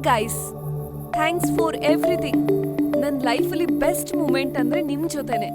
Guys, thanks for everything. ನನ್ನ ಲೈಫಲ್ಲಿ best moment ಅಂದ್ರೆ ನಿಮ್ ಜೊತೆನೆ.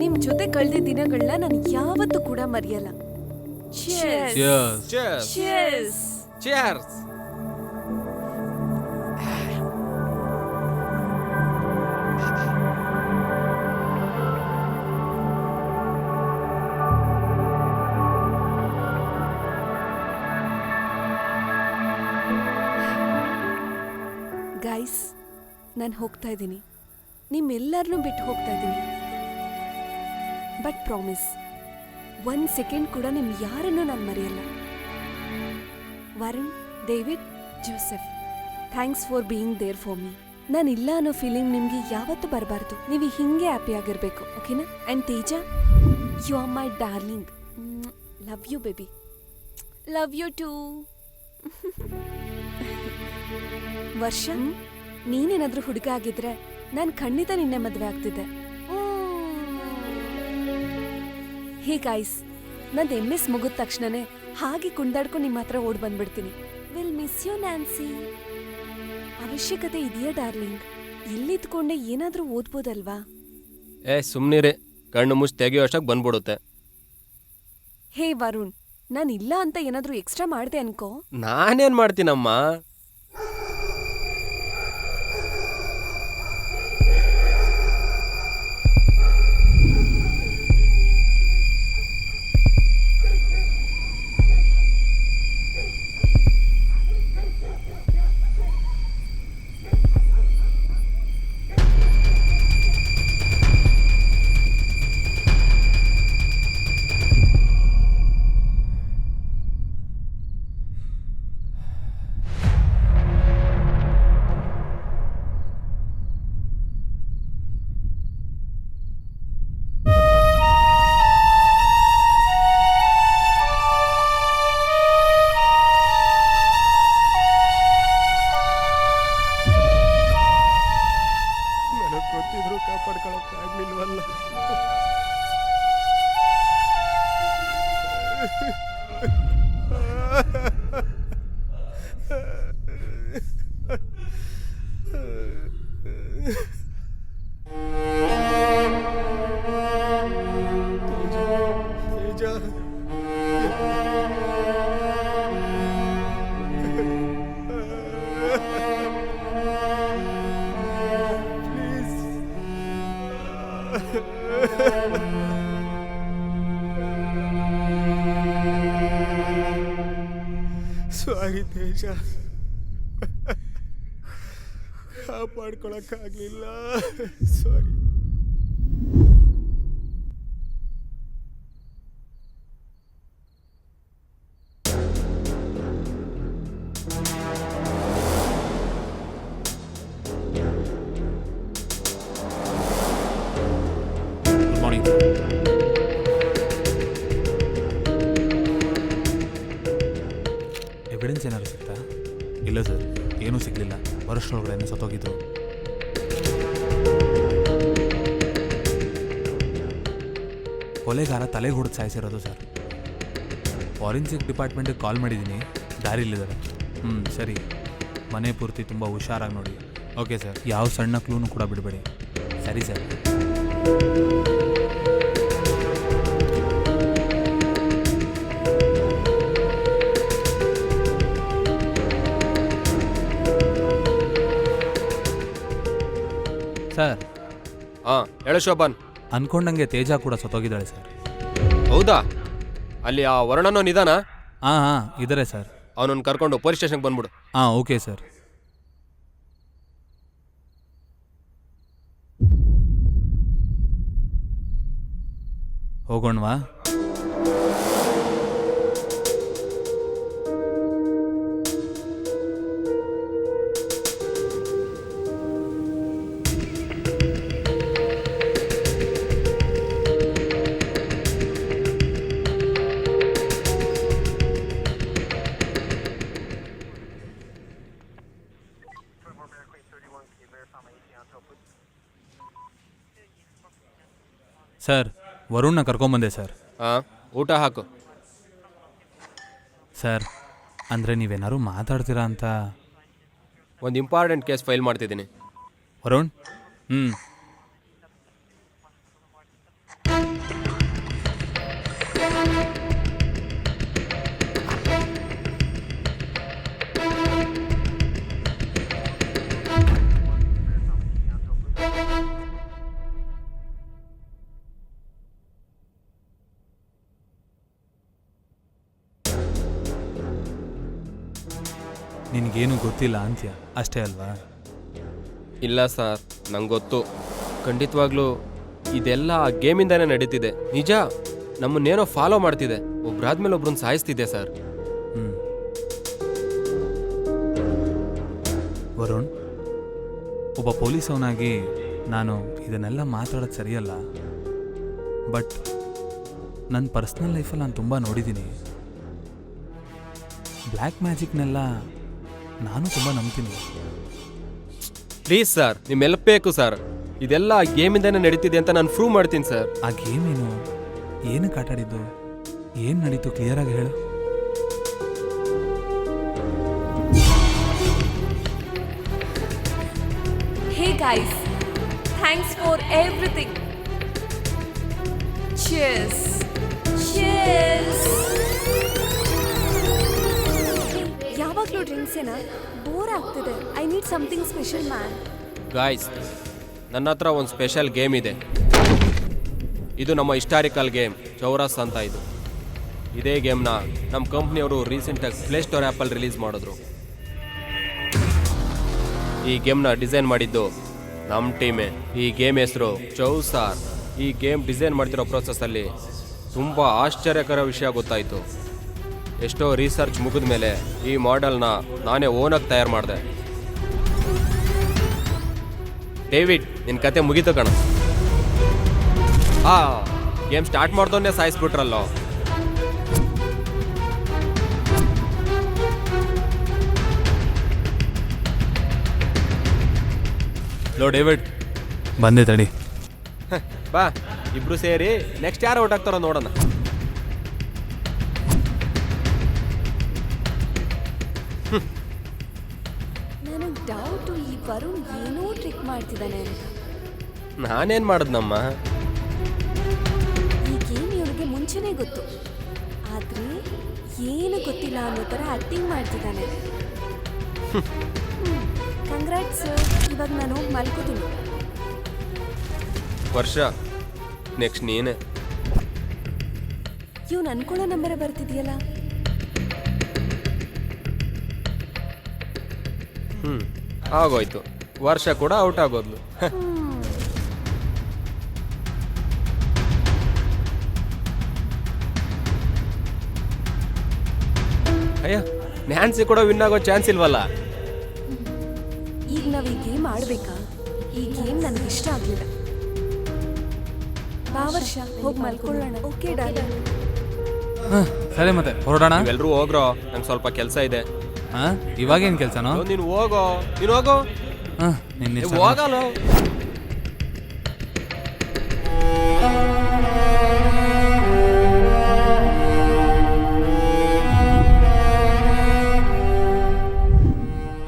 ನಿಮ್ ಜೊತೆ ಕಳೆದ ದಿನಗಳನ್ನ ನಾನು ಯಾವತ್ತೂ ಕೂಡ ಮರೆಯಲ್ಲ. Cheers. Cheers. Cheers. Cheers. Guys, ನಾನು ಹೋಗ್ತಾ ಇದ್ದೀನಿ. ನಿಮ್ಮೆಲ್ಲರನ್ನೂ ಬಿಟ್ಟು ಹೋಗ್ತಾ ಇದ್ದೀನಿ. ಬಟ್ ಪ್ರಾಮಿಸ್, 1 ಸೆಕೆಂಡ್ ಕೂಡ ನಿಮ್ ಯಾರನ್ನೂ ನಾನು ಮರೆಯಲ್ಲ. Varun, David, Joseph, thanks for being there for me. ನಾನು ಇಲ್ಲ ಅನ್ನೋ ಫೀಲಿಂಗ್ ನಿಮ್ಗೆ ಯಾವತ್ತೂ ಬರಬಾರ್ದು. ನೀವು ಹಿಂಗೆ ಹ್ಯಾಪಿ ಆಗಿರ್ಬೇಕು, ಓಕೆನಾ? And Teja, you are my darling. Love you baby. Love you too. Varsha, ನೀನೇನಾದ್ರೂ ಹುಡುಗ ಆಗಿದ್ರೆ ನಾನು ಖಂಡಿತ ನಿನ್ನೆ ಮದುವೆ ಆಗ್ತಿದ್ದೆ. ಹೇ ಗೈಸ್, ನಂದು MS ಮುಗಿದ ತಕ್ಷಣನೇ ಹಾಗೆ ಕುಂದಾಡ್ಕೊಂಡು ನಿಮ್ಮ ಹತ್ರ ಓಡ್ ಬಂದ್ಬಿಡ್ತೀನಿ. Will miss you Nancy. ಅವಶ್ಯಕತೆ ಇದೆಯಾ ಡಾರ್ಲಿಂಗ್? ಇಲ್ಲಿದ್ಕೊಂಡೆ ಏನಾದ್ರೂ ಓದ್ಬೋದಲ್ವಾ? ಸುಮ್ನಿರಿ, ಕಣ್ಣು ಮುಚ್ಚಿ ತೆಗಿಯೋ ಅಷ್ಟಾಗಿ ಬಂದ್ಬಿಡುತ್ತೆ. ಹೇ ವರುಣ್, ನಾನು ಇಲ್ಲ ಅಂತ ಏನಾದ್ರೂ ಎಕ್ಸ್ಟ್ರಾ ಮಾಡ್ದೆ ಅನ್ಕೋ. ನಾನೇನ್ ಮಾಡ್ತೀನಮ್ಮ? ಕಾಪಾಡ್ಕೊಳಕ್ಕಾಗ್ಲಿಲ್ವಲ್ಲ. ಸಾರಿ ತೇಜ, ಕಾಪಾಡ್ಕೊಳಕ್ಕಾಗ್ಲಿಲ್ಲ. ಸಾರಿ. Good morning. ಎವಿಡೆನ್ಸ್ ಏನಾದ್ರು ಸಿಗ್ತಾ? ಇಲ್ಲ ಸರ್, ಏನೂ ಸಿಗಲಿಲ್ಲ. ವರ್ಷದೊಳಗಡೆ ಸತ್ತೋಗಿದ್ದು. ಕೊಲೆಗಾರ ತಲೆಗೆ ಹೊಡೆದು ಸಾಯಿಸಿರೋದು ಸರ್. ಫಾರೆನ್ಸಿಕ್ ಡಿಪಾರ್ಟ್ಮೆಂಟಿಗೆ ಕಾಲ್ ಮಾಡಿದ್ದೀನಿ, ದಾರಿಲಿದ್ದಾರೆ. ಸರಿ, ಮನೆ ಪೂರ್ತಿ ತುಂಬ ಹುಷಾರಾಗಿ ನೋಡಿ. ಓಕೆ ಸರ್, ಯಾವ ಸಣ್ಣ ಕ್ಲೂನು ಕೂಡ ಬಿಡಬೇಡಿ. ಸರಿ ಸರ್. ಸರ್. ಹೇಳು ಶೋಭನ್. ಅನ್ಕೊಂಡಂಗೆ ತೇಜ ಕೂಡ ಸತ್ತೋಗಿದ್ದಾಳೆ ಸರ್. ಹೌದಾ? ಅಲ್ಲಿ ಆ ವರ್ಣನೋ ನಿಧಾನ. ಹಾಂ ಇದ್ದಾರೆ ಸರ್. ಅವನನ್ನು ಕರ್ಕೊಂಡು ಪೊಲೀಸ್ ಸ್ಟೇಷನ್ಗೆ ಬಂದ್ಬಿಡು. Okay sir. ಹೋಗೋಣವಾ? ಸರ್, ವರುಣ್ನ ಕರ್ಕೊಂಬಂದೆ ಸರ್. ಊಟ ಹಾಕು. ಸರ್, ಅಂದರೆ ನೀವೇನಾದ್ರು ಮಾತಾಡ್ತೀರಾ ಅಂತ. ಒಂದು ಇಂಪಾರ್ಟೆಂಟ್ ಕೇಸ್ ಫೈಲ್ ಮಾಡ್ತಿದ್ದೀನಿ. ವರುಣ್. ನಿನಗೇನು ಗೊತ್ತಿಲ್ಲ ಅಂತ್ಯ ಅಷ್ಟೇ ಅಲ್ವಾ? ಇಲ್ಲ ಸರ್, ನಂಗೆ ಗೊತ್ತು. ಖಂಡಿತವಾಗ್ಲೂ ಇದೆಲ್ಲ ಆ ಗೇಮಿಂದಾನೇ ನಡೀತಿದೆ. ನಿಜ, ನಮ್ಮನ್ನೇನೋ ಫಾಲೋ ಮಾಡ್ತಿದೆ. ಒಬ್ರಾದ್ಮೇಲೆ ಒಬ್ರನ್ನ ಸಾಯಿಸ್ತಿದೆ ಸರ್. ವರುಣ್, ಒಬ್ಬ ಪೊಲೀಸ್ ಅವನಾಗಿ ನಾನು ಇದನ್ನೆಲ್ಲ ಮಾತಾಡೋದು ಸರಿಯಲ್ಲ. ಬಟ್ ನನ್ನ ಪರ್ಸ್ನಲ್ ಲೈಫಲ್ಲಿ ನಾನು ತುಂಬ ನೋಡಿದ್ದೀನಿ. ಬ್ಲ್ಯಾಕ್ ಮ್ಯಾಜಿಕ್ನೆಲ್ಲ ನಾನು ತುಂಬ ನಂಬ್ತೀನಿ. ಪ್ಲೀಸ್ ಸರ್, ನಿಮ್ಮ ಹೆಲ್ಪ್ ಬೇಕು ಸರ್. ಇದೆಲ್ಲ ಆ ಗೇಮಿಂದಾನೇ ನಡೀತಿದೆ ಅಂತ ನಾನು ಪ್ರೂವ್ ಮಾಡ್ತೀನಿ ಸರ್. ಆ ಗೇಮ್ ಏನಕ್ಕೆ ಆಟಾಡಿದ್ದು, ಏನು ನಡೀತು ಕ್ಲಿಯರಾಗಿ ಹೇಳು. Hey guys, thanks for everything. Cheers. Cheers. ಯಾವಾಗಲೂ ಡ್ರಿಂಕ್ಸೇನಾ? ಬೋರ್ ಆಗ್ತಿದೆ. I need something special man. Guys, ನನ್ನ ಹತ್ರ ಒಂದು ಸ್ಪೆಷಲ್ ಗೇಮ್ ಇದೆ. ಇದು ನಮ್ಮ ಹಿಸ್ಟಾರಿಕಲ್ ಗೇಮ್ ಚೌರಸ್ ಅಂತ. ಇದೇ ಗೇಮ್ನ ನಮ್ಮ ಕಂಪ್ನಿಯವರು ರೀಸೆಂಟಾಗಿ ಪ್ಲೇಸ್ಟೋರ್ ಆ್ಯಪಲ್ಲಿ ರಿಲೀಸ್ ಮಾಡಿದ್ರು. ಈ ಗೇಮ್ನ ಡಿಸೈನ್ ಮಾಡಿದ್ದು ನಮ್ಮ ಟೀಮೇ. ಈ ಗೇಮ್ ಹೆಸರು ಚೌಸಾರ್. ಈ ಗೇಮ್ ಡಿಸೈನ್ ಮಾಡ್ತಿರೋ ಪ್ರೋಸೆಸ್ಸಲ್ಲಿ ತುಂಬ ಆಶ್ಚರ್ಯಕರ ವಿಷಯ ಗೊತ್ತಾಯಿತು. ಎಷ್ಟೋ ರಿಸರ್ಚ್ ಮುಗಿದ ಮೇಲೆ ಈ ಮಾಡೆಲ್ನ ನಾನೇ ಓನಾಗಿ ತಯಾರು ಮಾಡಿದೆ. ಡೇವಿಡ್, ನಿನ್ನ ಕತೆ ಮುಗೀತು ಕಣ. ಗೇಮ್ ಸ್ಟಾರ್ಟ್ ಮಾಡ್ದೋನ್ನೇ ಸಾಯಿಸ್ಬಿಟ್ರಲ್ಲೋ. ಲೋ ಡೇವಿಡ್, ಬಂದೆ ತಡಿ. ಬಾ, ಇಬ್ರು ಸೇರಿ ನೆಕ್ಸ್ಟ್ ಯಾರು ಔಟ್ ಆಗ್ತಾರೋ ನೋಡೋಣ. ನನಗೆ ಡೌಟು, ಈ ವರುಣ್ ಏನೋ ಟ್ರಿಕ್ ಮಾಡ್ತಿದ್ದಾನೆ ಅಂತ. ನಾನೇನು ಮಾಡಿದ್ನಮ್ಮ? ಈ ಗೇಮ್ ಇವನಿಗೆ ಮುಂಚೆನೇ ಗೊತ್ತು, ಆದರೆ ಏನು ಗೊತ್ತಿಲ್ಲ ಅನ್ನೋ ಥರ ಆ್ಯಕ್ಟಿಂಗ್ ಮಾಡ್ತಿದ್ದಾನೆ. ಕಂಗ್ರಾಟ್ಸ್. ಇವಾಗ ನಾನು ಹೋಗಿ ಮಲ್ಕೋತೀನಿ. ವರ್ಷ, ನೆಕ್ಸ್ಟ್ ನೀನೇ. ಇವ್ನು ಅನ್ಕೊಳ್ಳೋ ನಂಬರ ಬರ್ತಿದೆಯಲ್ಲ. ಆಗೋಯ್ತು. ವರ್ಷ ಕೂಡ ಔಟ್ ಆಗೋದ್ಲು. ಅಯ್ಯ, ನ್ಯಾನ್ಸಿ ಕೂಡ ವಿನ್ ಆಗೋ ಚಾನ್ಸ್ ಇಲ್ವಲ್ಲ. ಈಗ ನಾವು ಈ ಗೇಮ್ ಆಡ್ಬೇಕಾ? ಈ ಗೇಮ್ ನನಗೆ ಇಷ್ಟ ಆಗಲಿಲ್ಲ. ಬಾ ವರ್ಷ, ಹೋಗಿ ಮಲ್ಕೊಳ್ಳೋಣ. Okay darling. ಸರಿ, ಮತ್ತೆ ಹೊರಡೋಣ. ನೀವೆಲ್ಲರೂ ಹೋಗ್ರೋ, ನಂಗೆ ಸ್ವಲ್ಪ ಕೆಲಸ ಇದೆ. ಇವಾಗೇನು ಕೆಲಸನೋ? ನೀನು ಹೋಗೋ, ನೀನು ಹೋಗೋ. ಹೋಗಲ್ಲ.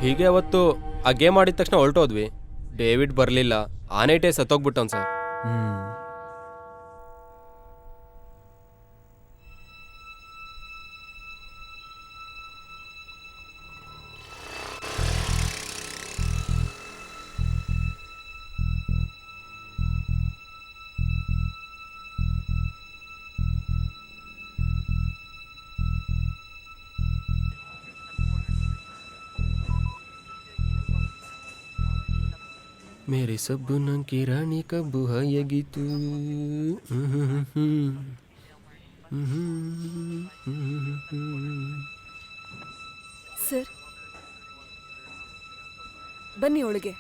ಹೀಗೆ ಅವತ್ತು ಆ ಗೇಮ್ ಆಡಿದ ತಕ್ಷಣ ಹೊರಟೋದ್ವಿ. ಡೇವಿಡ್ ಬರಲಿಲ್ಲ. ಆ ನೈಟೇ ಸತ್ತೋಗ್ಬಿಟ್ಟವನು ಸರ್. ಮೇರಿ ಸಬ್ಬು ನಂಕಿ ರಾಣಿ ಕಬ್ಬು ಹಾಯಗಿತು. ಸರ್, ಬನ್ನಿ ಒಳಗೆ.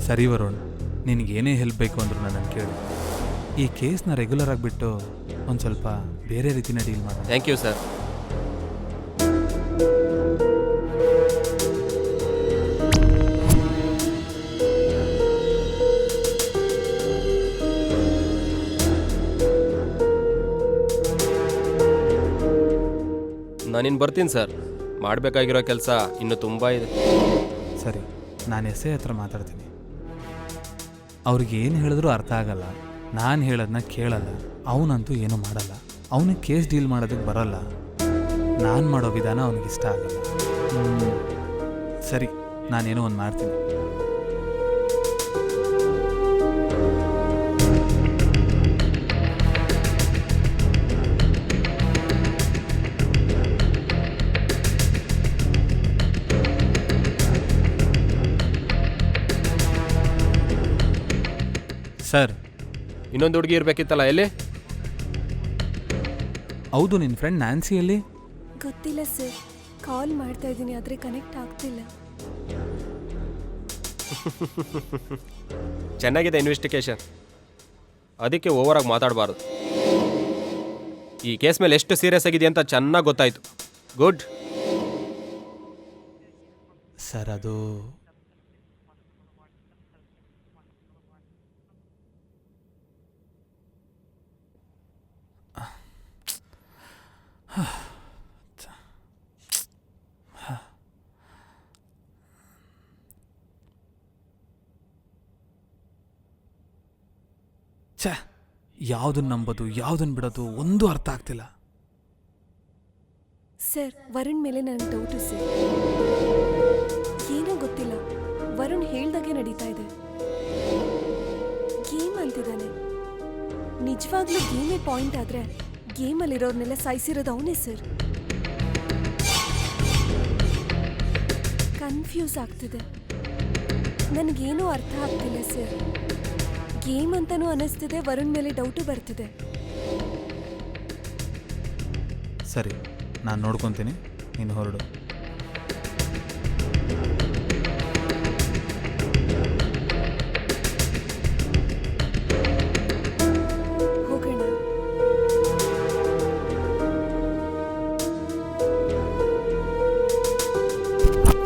ಸರಿ ವರುಣ್, ನಿನಗೇನೇ ಹೆಲ್ಪ್ ಬೇಕು ಅಂದರೂ ನನ್ನನ್ನು ಕೇಳು. ಈ ಕೇಸ್ನ ರೆಗ್ಯುಲರ್ ಆಗಿಬಿಟ್ಟು ಒಂದು ಸ್ವಲ್ಪ ಬೇರೆ ರೀತಿನ ಡೀಲ್ ಮಾಡೋಣ. Thank you sir. ನಾನಿನ್ನು ಬರ್ತೀನಿ ಸರ್. ಮಾಡಬೇಕಾಗಿರೋ ಕೆಲಸ ಇನ್ನೂ ತುಂಬ ಇದೆ. ಸರಿ, ನಾನು ಎಸ್ ಐ ಹತ್ರ ಮಾತಾಡ್ತೀನಿ. ಅವ್ರಿಗೆ ಏನು ಹೇಳಿದ್ರೂ ಅರ್ಥ ಆಗಲ್ಲ. ನಾನು ಹೇಳೋದನ್ನ ಕೇಳಲ್ಲ. ಅವನಂತೂ ಏನೂ ಮಾಡಲ್ಲ. ಅವನಿಗೆ ಕೇಸ್ ಡೀಲ್ ಮಾಡೋದಕ್ಕೆ ಬರಲ್ಲ. ನಾನು ಮಾಡೋ ವಿಧಾನ ಅವನಿಗೆ ಇಷ್ಟ ಆಗಲ್ಲ. ಸರಿ, ನಾನೇನೋ ಒಂದು ಮಾಡ್ತೀನಿ. ಸರ್, ಇನ್ನೊಂದು ಹುಡುಗಿ ಇರಬೇಕಿತ್ತಲ್ಲ, ಎಲ್ಲಿ? ಹೌದು, ನಿನ್ನ ಫ್ರೆಂಡ್ ನ್ಯಾನ್ಸಿಯಲ್ಲಿ? ಗೊತ್ತಿಲ್ಲ ಸರ್. ಕಾಲ್ ಮಾಡ್ತಾ ಇದ್ದೀನಿ ಆದರೆ ಕನೆಕ್ಟ್ ಆಗ್ತಿಲ್ಲ. ಚೆನ್ನಾಗಿದೆ ಇನ್ವೆಸ್ಟಿಗೇಷನ್. ಅದಕ್ಕೆ ಓವರಾಗಿ ಮಾತಾಡಬಾರ್ದು. ಈ ಕೇಸ್ ಮೇಲೆ ಎಷ್ಟು ಸೀರಿಯಸ್ ಆಗಿದೆ ಅಂತ ಚೆನ್ನಾಗಿ ಗೊತ್ತಾಯಿತು. ಗುಡ್. ಸರ್, ಅದು ಛೇ, ಯಾವುದನ್ನು ನಂಬೋದು ಯಾವುದನ್ನು ಬಿಡೋದು ಒಂದು ಅರ್ಥ ಆಗ್ತಿಲ್ಲ. ಸರ್, ವರುಣ್ ಮೇಲೆ ನನಗೆ ಡೌಟು ಸರ್. ಏನೋ ಗೊತ್ತಿಲ್ಲ, ವರುಣ್ ಹೇಳ್ದಾಗೆ ನಡೀತಾ ಇದೆ. ಗೇಮ್ ಅಂತಿದ್ದಾನೆ. ನಿಜವಾಗ್ಲೂ ಗೇಮೇ ಪಾಯಿಂಟ್ ಆದರೆ ಗೇಮಲ್ಲಿರೋರ್ನೆಲ್ಲ ಸಾಯಿಸಿರೋದು ಅವನೇ ಸರ್. ಕನ್ಫ್ಯೂಸ್ ಆಗ್ತಿದೆ. ನನಗೇನೂ ಅರ್ಥ ಆಗ್ತಿಲ್ಲ ಸರ್. ಗೇಮ್ ಅಂತನೂ ಅನ್ನಿಸ್ತಿದೆ, ವರುಣ್ ಮೇಲೆ ಡೌಟು ಬರ್ತಿದೆ. ಸರಿ, ನಾನು ನೋಡ್ಕೊತೀನಿ, ನೀನು ಹೊರಡು.